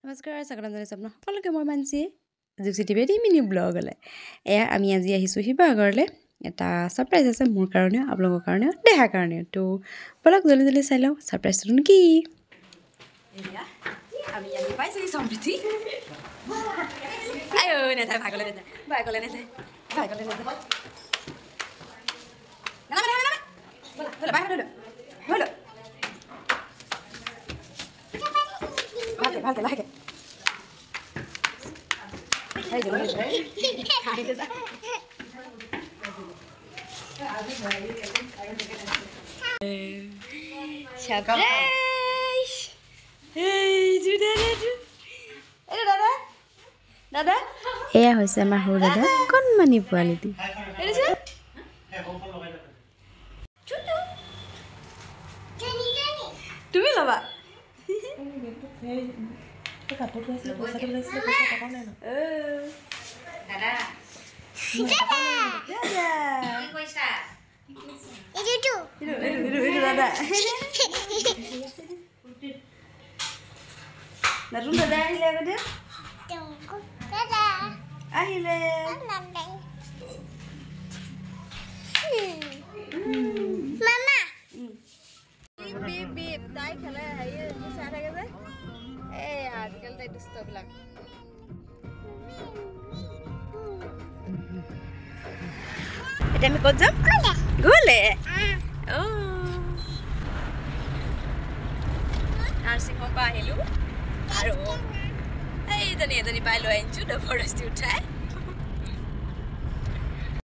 নমস্কাৰ স্বাগতম জনাইছোঁ আপোনাক সকলোকে মই মানছি জুচি টিভিৰ মিনি ব্লগলৈ এয়া আমি আজি আহিছোঁ শিৱসাগৰলৈ এটা ছাৰপ্ৰাইজ আছে মোৰ কাৰণে আপোনালোকৰ কাৰণে দেহাৰ কাৰণে তো বলক জলদি জলদি চাই লওঁ ছাৰপ্ৰাইজটো কি এয়া আমি আহি পাইছোঁ সম্প্ৰীতি আয়ো নেথায় ভাগলে নেথায় ভাগলে নেথায় ভাগলে নেথায় নামে নামে নামে বলা বাহিৰ লৈ বলো ভালকে লাহেকে Hey, do it. Hey, do that. Surprise! Hey, do that. Hey, Dada. Dada. এয়া হৈছে আমাৰ সৰু দাদা কণমানি পোৱালিটি তুমি ল'বা কাপোৰ লৈছিলে পইচাটো লৈছিলে পইচা টকা নাই ন দাদা দাদা কি পইচা এইটো দাদা নতুন দাদা আহিলে আগতে দাদা আহিলে মামা বিপ বিপ তাই খেলে হেৰি চাই থাকে যে এই আজিকালি তাই দুষ্টবিলাক এতিয়া আমি ক'ত যাম গ'লে নাৰ্ছিং হোমৰ পৰা আহিলোঁ আৰু এইজনী পাই লৈ আনিছোঁ জবৰদস্তি উঠাই